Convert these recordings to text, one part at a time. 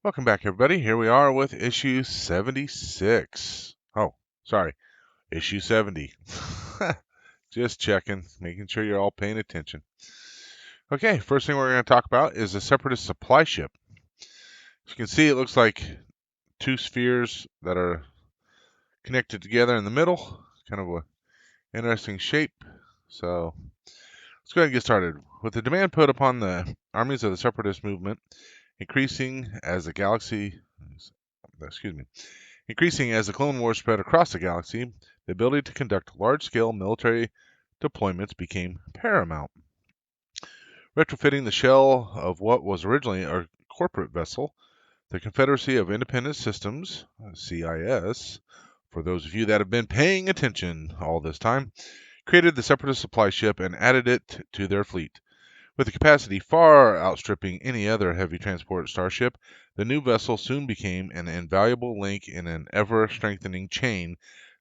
Welcome back, everybody. Here we are with issue 76. Oh, sorry, issue 70. Just checking, making sure you're all paying attention. Okay, first thing we're going to talk about is the Separatist Supply Ship. As you can see, it looks like two spheres that are connected together in the middle. Kind of an interesting shape. So let's go ahead and get started. With the demand put upon the armies of the Separatist movement increasing as the Clone Wars spread across the galaxy, the ability to conduct large-scale military deployments became paramount. Retrofitting the shell of what was originally a corporate vessel, the Confederacy of Independent Systems, CIS, for those of you that have been paying attention all this time, created the Separatist Supply Ship and added it to their fleet. With a capacity far outstripping any other heavy transport starship, the new vessel soon became an invaluable link in an ever-strengthening chain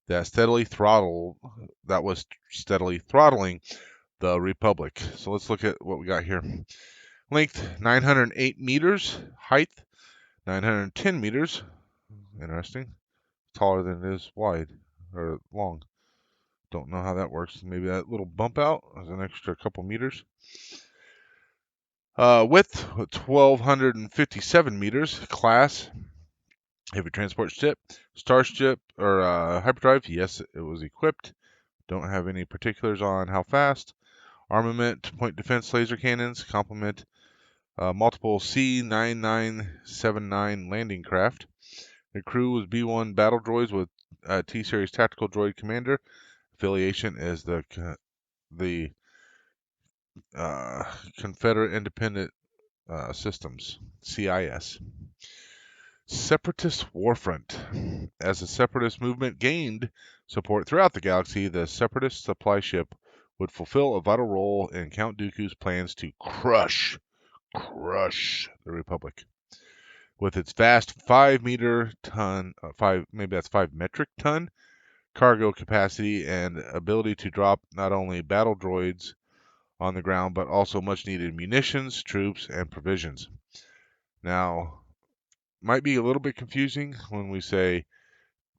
that was steadily throttling the Republic. So let's look at what we got here. Length 908 meters, height 910 meters. Interesting. Taller than it is wide or long. Don't know how that works. Maybe that little bump out is an extra couple meters. Width 1,257 meters. Class heavy transport ship. Starship or hyperdrive. Yes, it was equipped. Don't have any particulars on how fast. Armament, point defense laser cannons, complement multiple C-9979 landing craft. The crew was B-1 battle droids with T-Series tactical droid commander. Affiliation is the Confederate Independent Systems, CIS. Separatist Warfront. As the Separatist movement gained support throughout the galaxy, the Separatist Supply Ship would fulfill a vital role in Count Dooku's plans to crush the Republic. With its vast 5 metric ton cargo capacity and ability to drop not only battle droids on the ground, but also much needed munitions, troops, and provisions. Now, might be a little bit confusing when we say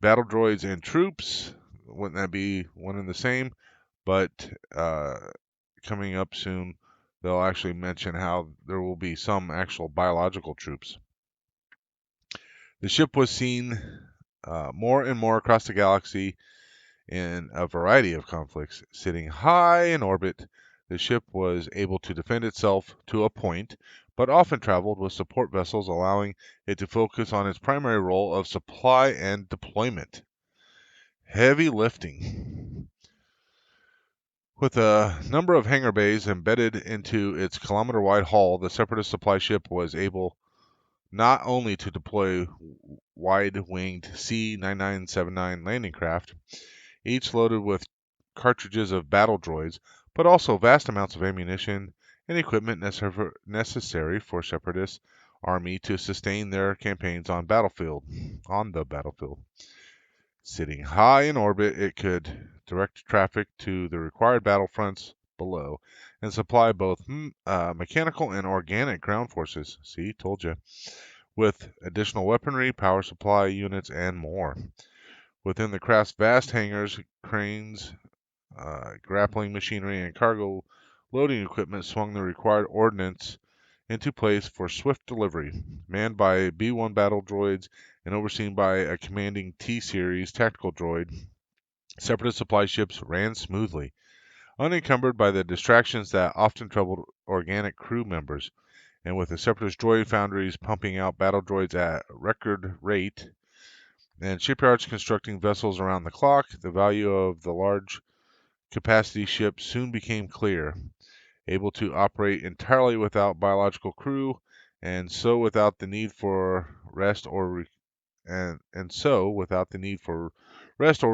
battle droids and troops. Wouldn't that be one and the same? But coming up soon, they'll actually mention how there will be some actual biological troops. The ship was seen more and more across the galaxy in a variety of conflicts. Sitting high in orbit, the ship was able to defend itself to a point, but often traveled with support vessels, allowing it to focus on its primary role of supply and deployment. Heavy lifting. With a number of hangar bays embedded into its kilometer-wide hull, the Separatist supply ship was able not only to deploy wide-winged C-9979 landing craft, each loaded with cartridges of battle droids, but also vast amounts of ammunition and equipment necessary for Separatist army to sustain their campaigns on the battlefield. Sitting high in orbit, it could direct traffic to the required battlefronts below and supply both mechanical and organic ground forces. See, told you. With additional weaponry, power supply units, and more. Within the craft's vast hangars, cranes, grappling machinery, and cargo loading equipment swung the required ordnance into place for swift delivery. Manned by B-1 battle droids and overseen by a commanding T-Series tactical droid, Separatist supply ships ran smoothly, unencumbered by the distractions that often troubled organic crew members. And with the Separatist droid foundries pumping out battle droids at record rate, and shipyards constructing vessels around the clock, the value of the large capacity ship soon became clear. Able to operate entirely without biological crew, and so without the need for rest or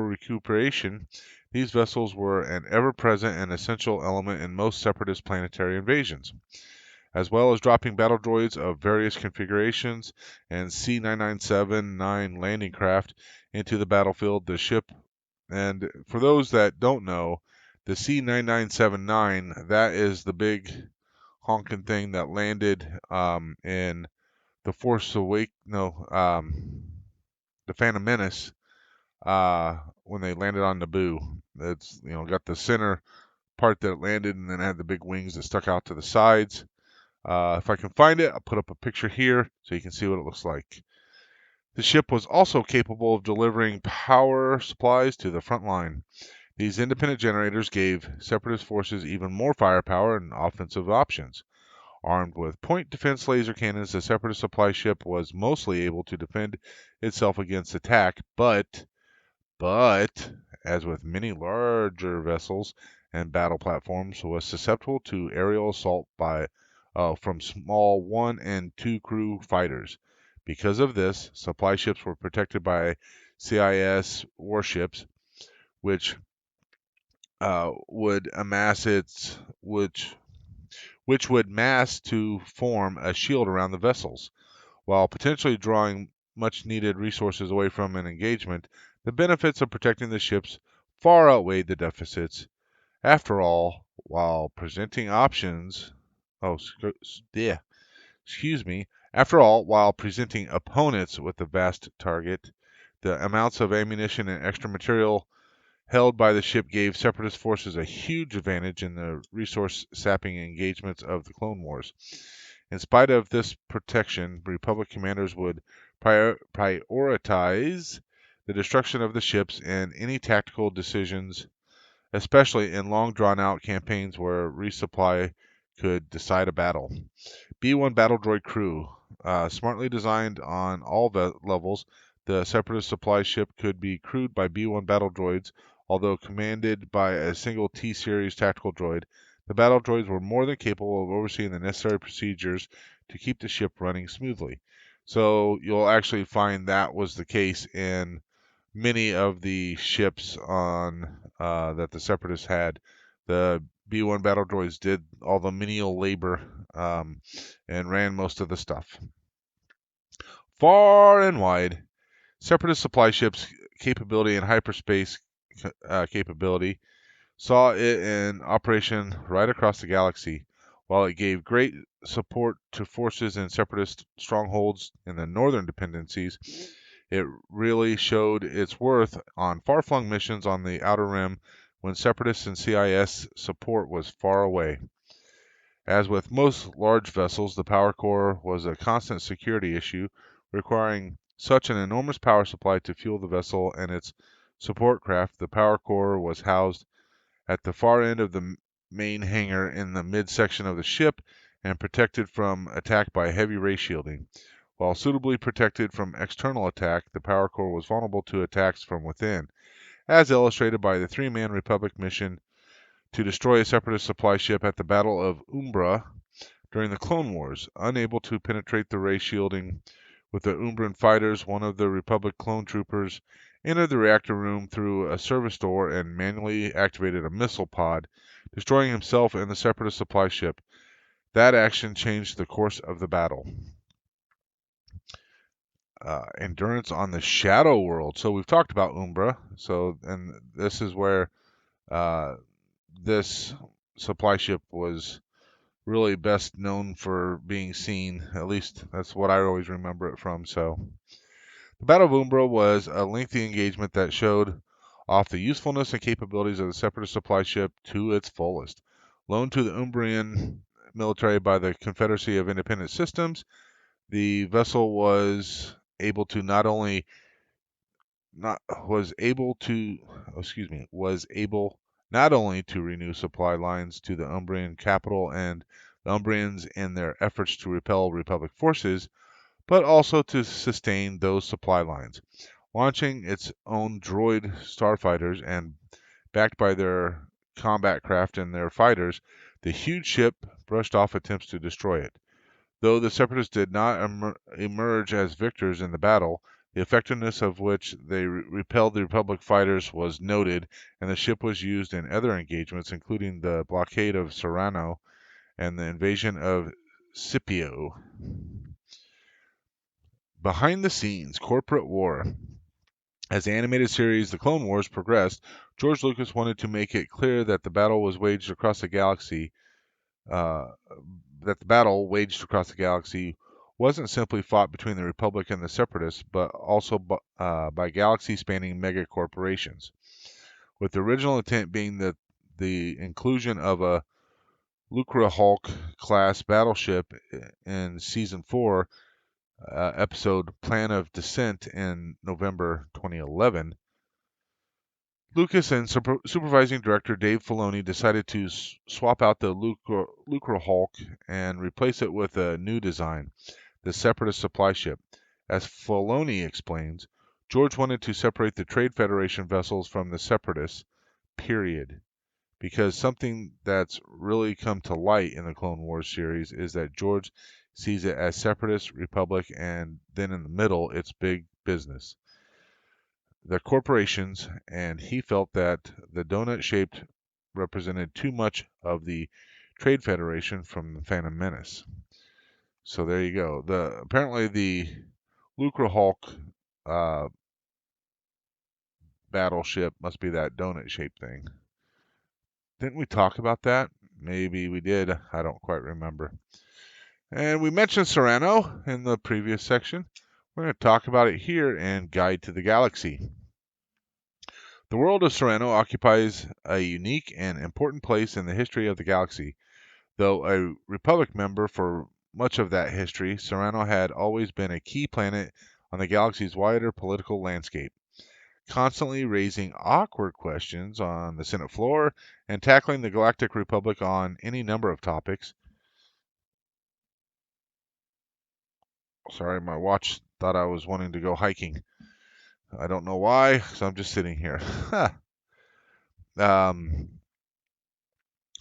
recuperation, these vessels were an ever-present and essential element in most Separatist planetary invasions. As well as dropping battle droids of various configurations and C-9979 landing craft into the battlefield, the ship, and for those that don't know, the C-9979, that is the big honking thing that landed in the Force Awake, no, the Phantom Menace, when they landed on Naboo. It's got the center part that landed, and then it had the big wings that stuck out to the sides. If I can find it, I'll put up a picture here so you can see what it looks like. The ship was also capable of delivering power supplies to the front line. These independent generators gave Separatist forces even more firepower and offensive options. Armed with point defense laser cannons, the Separatist supply ship was mostly able to defend itself against attack, but, as with many larger vessels and battle platforms, was susceptible to aerial assault from small 1 and 2 crew fighters. Because of this, supply ships were protected by CIS warships, which would which would mass to form a shield around the vessels. While potentially drawing much needed resources away from an engagement, the benefits of protecting the ships far outweighed the deficits. After all, while presenting options, oh, yeah, excuse me. After all, while presenting opponents with a vast target, the amounts of ammunition and extra material held by the ship gave Separatist forces a huge advantage in the resource sapping engagements of the Clone Wars. In spite of this protection, Republic commanders would prioritize the destruction of the ships in any tactical decisions, especially in long drawn-out campaigns where resupply could decide a battle. B-1 Battle Droid Crew. Smartly designed on all levels, the Separatist supply ship could be crewed by B-1 battle droids, although commanded by a single T-Series tactical droid. The battle droids were more than capable of overseeing the necessary procedures to keep the ship running smoothly. So you'll actually find that was the case in many of the ships that the Separatists had. The B-1 battle droids did all the menial labor and ran most of the stuff. Far and wide, Separatist supply ships' capability and hyperspace capability saw it in operation right across the galaxy. While it gave great support to forces in Separatist strongholds in the northern dependencies, it really showed its worth on far-flung missions on the Outer Rim when Separatist and CIS support was far away. As with most large vessels, the power core was a constant security issue, requiring such an enormous power supply to fuel the vessel and its support craft. The power core was housed at the far end of the main hangar in the midsection of the ship and protected from attack by heavy ray shielding. While suitably protected from external attack, the power core was vulnerable to attacks from within, as illustrated by the 3-man Republic mission to destroy a Separatist supply ship at the Battle of Umbra during the Clone Wars. Unable to penetrate the ray shielding with the Umbran fighters, one of the Republic clone troopers entered the reactor room through a service door and manually activated a missile pod, destroying himself and the Separatist supply ship. That action changed the course of the battle. Endurance on the Shadow World. So we've talked about Umbra. And this is where this supply ship was really best known for being seen. At least that's what I always remember it from. So the Battle of Umbra was a lengthy engagement that showed off the usefulness and capabilities of the Separatist supply ship to its fullest. Loaned to the Umbrian military by the Confederacy of Independent Systems, the vessel was able to not only to renew supply lines to the Umbrian capital and the Umbrians in their efforts to repel Republic forces, but also to sustain those supply lines. Launching its own droid starfighters and backed by their combat craft and their fighters, the huge ship brushed off attempts to destroy it. Though the Separatists did not emerge as victors in the battle, the effectiveness of which they repelled the Republic fighters was noted, and the ship was used in other engagements, including the blockade of Serenno and the invasion of Scipio. Behind the scenes, corporate war. As the animated series The Clone Wars progressed, George Lucas wanted to make it clear that the battle waged across the galaxy wasn't simply fought between the Republic and the Separatists, but also by galaxy-spanning mega corporations, with the original intent being that the inclusion of a Lucrehulk class battleship in Season 4, episode Plan of Descent in November 2011. Lucas and supervising director Dave Filoni decided to swap out the Lucrehulk and replace it with a new design, the Separatist Supply Ship. As Filoni explains, George wanted to separate the Trade Federation vessels from the Separatists, period. Because something that's really come to light in the Clone Wars series is that George sees it as Separatist, Republic, and then in the middle, it's big business, the corporations, and he felt that the donut-shaped represented too much of the Trade Federation from the Phantom Menace. So there you go. Apparently the Lucrehulk battleship must be that donut-shaped thing. Didn't we talk about that? Maybe we did. I don't quite remember. And we mentioned Serenno in the previous section. We're going to talk about it here in Guide to the Galaxy. The world of Serenno occupies a unique and important place in the history of the galaxy. Though a Republic member for much of that history, Serenno had always been a key planet on the galaxy's wider political landscape, constantly raising awkward questions on the Senate floor and tackling the Galactic Republic on any number of topics. Sorry, my watch thought I was wanting to go hiking. I don't know why, so I'm just sitting here. On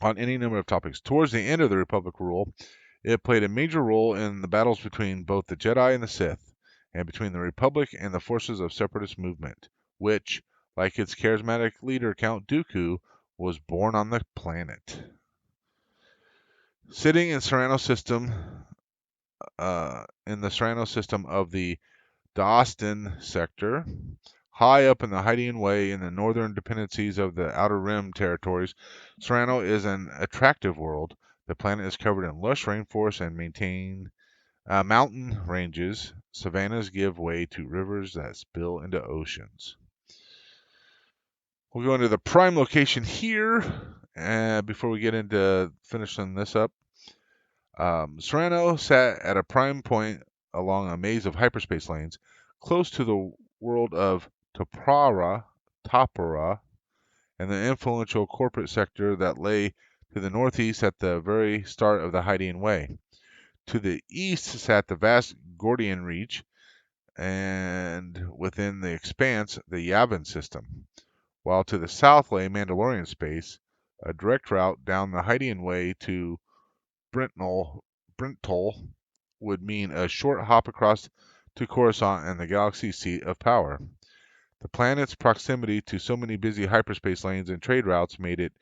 any number of topics. Towards the end of the Republic rule, it played a major role in the battles between both the Jedi and the Sith, and between the Republic and the forces of Separatist movement, which, like its charismatic leader Count Dooku, was born on the planet. Sitting in Serenno system, in the Serenno system of the Dawston sector, high up in the Hydian Way in the northern dependencies of the Outer Rim territories, Serenno is an attractive world. The planet is covered in lush rainforests and maintain mountain ranges. Savannas give way to rivers that spill into oceans. We'll go into the prime location here before we get into finishing this up. Serenno sat at a prime point along a maze of hyperspace lanes, close to the world of Tapara, and the influential corporate sector that lay to the northeast at the very start of the Hydian Way. To the east sat the vast Gordian Reach, and within the expanse, the Yavin system, while to the south lay Mandalorian space, a direct route down the Hydian Way to Brentol would mean a short hop across to Coruscant and the galaxy's seat of power. The planet's proximity to so many busy hyperspace lanes and trade routes made it,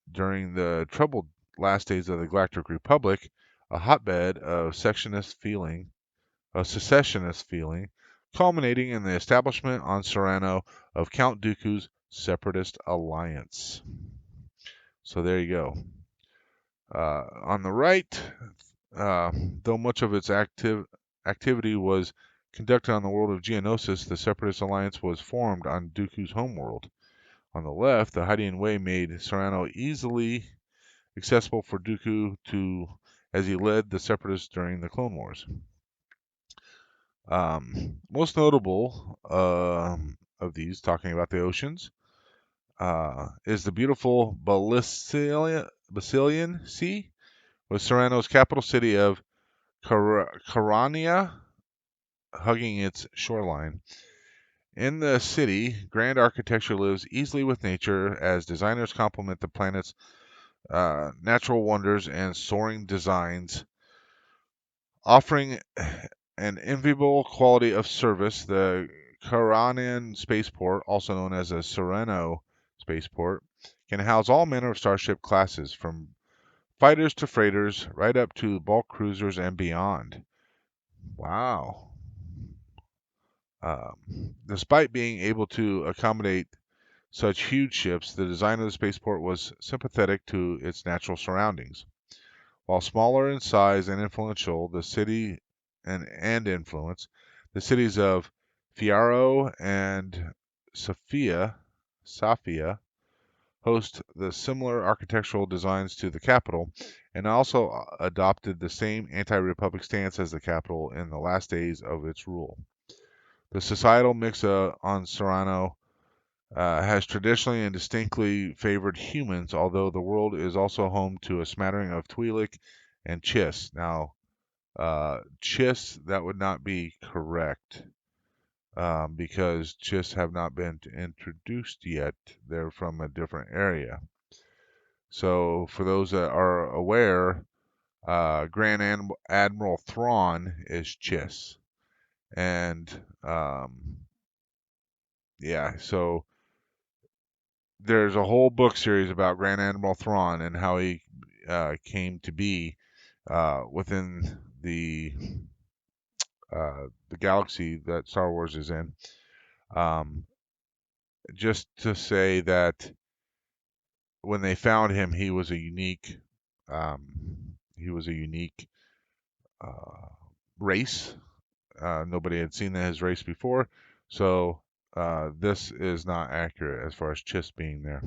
during the troubled last days of the Galactic Republic, a hotbed of secessionist feeling, culminating in the establishment on Serenno of Count Dooku's Separatist Alliance. So there you go. On the right, though much of its activity was conducted on the world of Geonosis, the Separatist Alliance was formed on Dooku's homeworld. On the left, the Hydian Way made Serenno easily accessible for Dooku as he led the Separatists during the Clone Wars. Most notable of these, talking about the oceans, is the beautiful Basilian Sea, with Serenno's capital city of Carania hugging its shoreline. In the city, grand architecture lives easily with nature as designers complement the planet's natural wonders and soaring designs, offering an enviable quality of service. The Caranian spaceport, also known as a Serenno spaceport, can house all manner of starship classes, from fighters to freighters, right up to bulk cruisers and beyond. Wow. Despite being able to accommodate such huge ships, the design of the spaceport was sympathetic to its natural surroundings. While smaller in size and influential, the city and influence, the cities of Fierro and Sofia host the similar architectural designs to the capital, and also adopted the same anti-republic stance as the capital in the last days of its rule. The societal mix on Serenno has traditionally and distinctly favored humans, although the world is also home to a smattering of Twi'lek and Chiss. Now, Chiss, that would not be correct because Chiss have not been introduced yet. They're from a different area. So, for those that are aware, Grand Admiral Thrawn is Chiss. And, yeah, so there's a whole book series about Grand Admiral Thrawn and how he came to be within the galaxy that Star Wars is in. Um, just to say that when they found him, he was a unique um, uh, race. Nobody had seen his race before, so this is not accurate as far as Chiss being there,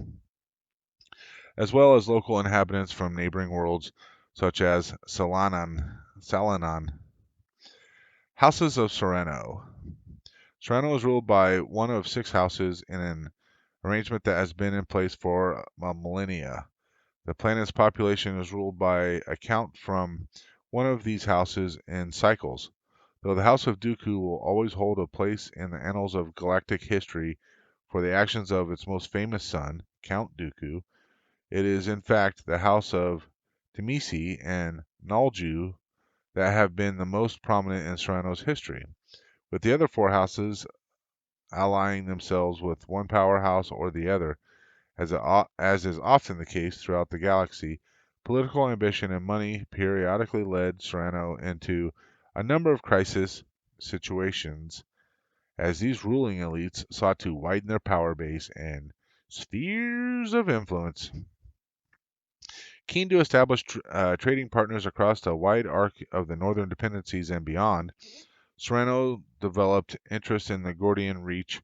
as well as local inhabitants from neighboring worlds such as Salanan. Houses of Serenno. Serenno is ruled by one of 6 houses in an arrangement that has been in place for millennia. The planet's population is ruled by a count from one of these houses in cycles. Though the House of Dooku will always hold a place in the annals of galactic history for the actions of its most famous son, Count Dooku, it is in fact the House of Temisi and Nalju that have been the most prominent in Serenno's history, with the other 4 houses allying themselves with one powerhouse or the other. As is often the case throughout the galaxy, political ambition and money periodically led Serenno into a number of crisis situations as these ruling elites sought to widen their power base and spheres of influence. Keen to establish trading partners across a wide arc of the northern dependencies and beyond, Serenno developed interest in the Gordian Reach,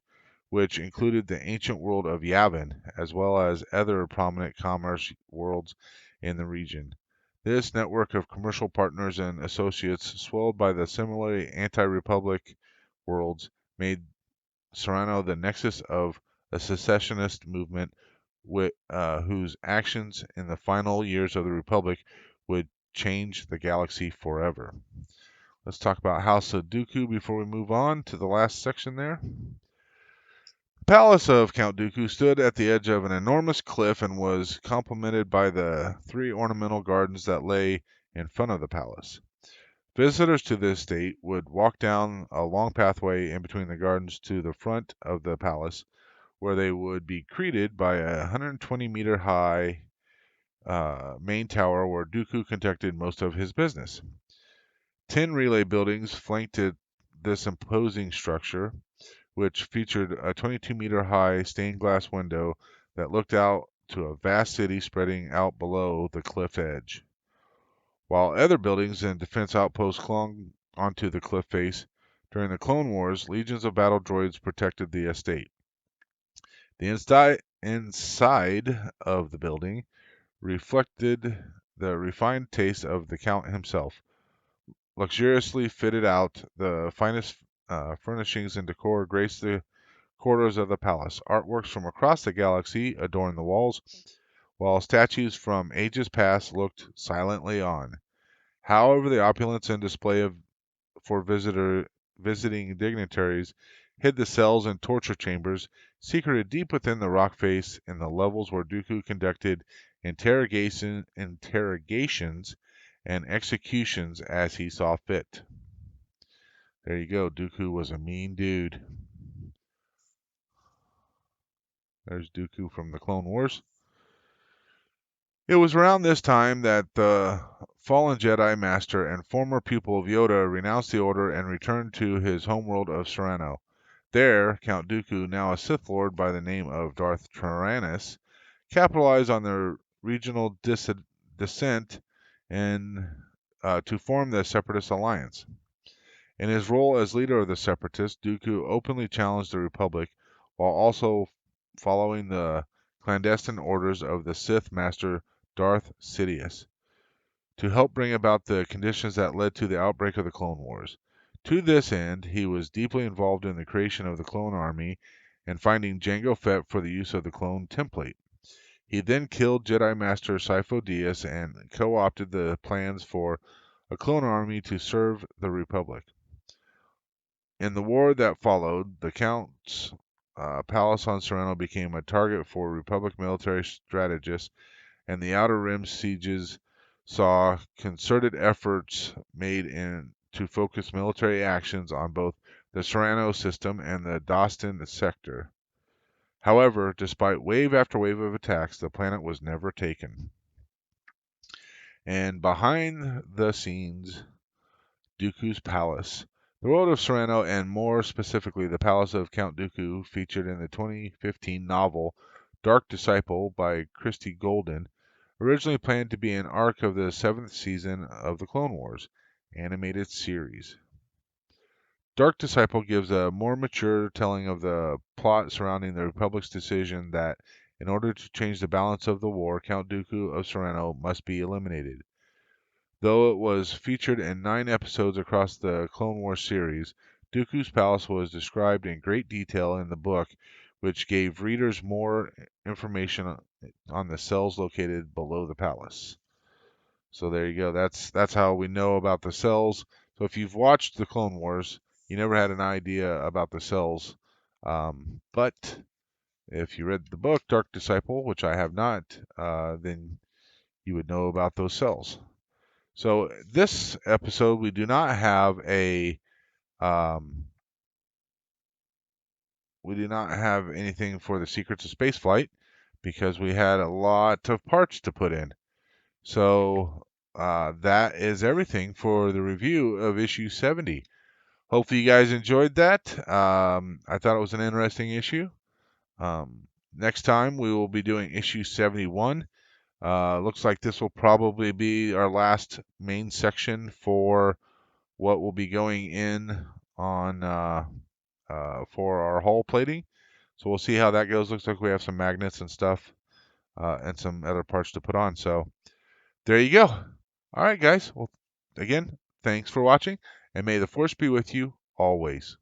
which included the ancient world of Yavin, as well as other prominent commerce worlds in the region. This network of commercial partners and associates, swelled by the similarly anti-republic worlds, made Serenno the nexus of a secessionist movement whose actions in the final years of the Republic would change the galaxy forever. Let's talk about House of Dooku before we move on to the last section there. The palace of Count Dooku stood at the edge of an enormous cliff and was complemented by the 3 ornamental gardens that lay in front of the palace. Visitors to the estate would walk down a long pathway in between the gardens to the front of the palace, where they would be greeted by a 120-meter high main tower where Dooku conducted most of his business. 10 relay buildings flanked this imposing structure, which featured a 22-meter high stained glass window that looked out to a vast city spreading out below the cliff edge. While other buildings and defense outposts clung onto the cliff face, during the Clone Wars, legions of battle droids protected the estate. The inside of the building reflected the refined taste of the Count himself. Luxuriously fitted out, the finest furnishings and decor graced the corridors of the palace. Artworks from across the galaxy adorned the walls, while statues from ages past looked silently on. However, the opulence and display for visiting dignitaries hid the cells and torture chambers secreted deep within the rock face in the levels where Dooku conducted interrogations and executions as he saw fit. There you go. Dooku was a mean dude. There's Dooku from the Clone Wars. It was around this time that the fallen Jedi Master and former pupil of Yoda renounced the Order and returned to his homeworld of Serenno. There, Count Dooku, now a Sith Lord by the name of Darth Tyrannus, capitalized on their regional dissent and to form the Separatist Alliance. In his role as leader of the Separatists, Dooku openly challenged the Republic while also following the clandestine orders of the Sith Master Darth Sidious to help bring about the conditions that led to the outbreak of the Clone Wars. To this end, he was deeply involved in the creation of the Clone Army and finding Jango Fett for the use of the clone template. He then killed Jedi Master Sifo Dyas and co-opted the plans for a clone army to serve the Republic. In the war that followed, the Count's palace on Serenno became a target for Republic military strategists, and the Outer Rim sieges saw concerted efforts made to focus military actions on both the Serenno system and the Dostin sector. However, despite wave after wave of attacks, the planet was never taken. And behind the scenes, Dooku's palace. The world of Serenno, and more specifically the palace of Count Dooku, featured in the 2015 novel Dark Disciple by Christie Golden, originally planned to be an arc of the 7th season of the Clone Wars animated series. Dark Disciple gives a more mature telling of the plot surrounding the Republic's decision that, in order to change the balance of the war, Count Dooku of Serenno must be eliminated. Though it was featured in 9 episodes across the Clone Wars series, Dooku's palace was described in great detail in the book, which gave readers more information on the cells located below the palace. So there you go. That's how we know about the cells. So if you've watched the Clone Wars, you never had an idea about the cells. But if you read the book Dark Disciple, which I have not, then you would know about those cells. So this episode, we do not have anything for the Secrets of Spaceflight because we had a lot of parts to put in. So that is everything for the review of issue 70. Hopefully you guys enjoyed that. I thought it was an interesting issue. Next time we will be doing issue 71. Looks like this will probably be our last main section for what will be going in on for our hull plating. So we'll see how that goes. Looks like we have some magnets and stuff and some other parts to put on. So there you go. All right, guys. Well, again, thanks for watching, and may the force be with you always.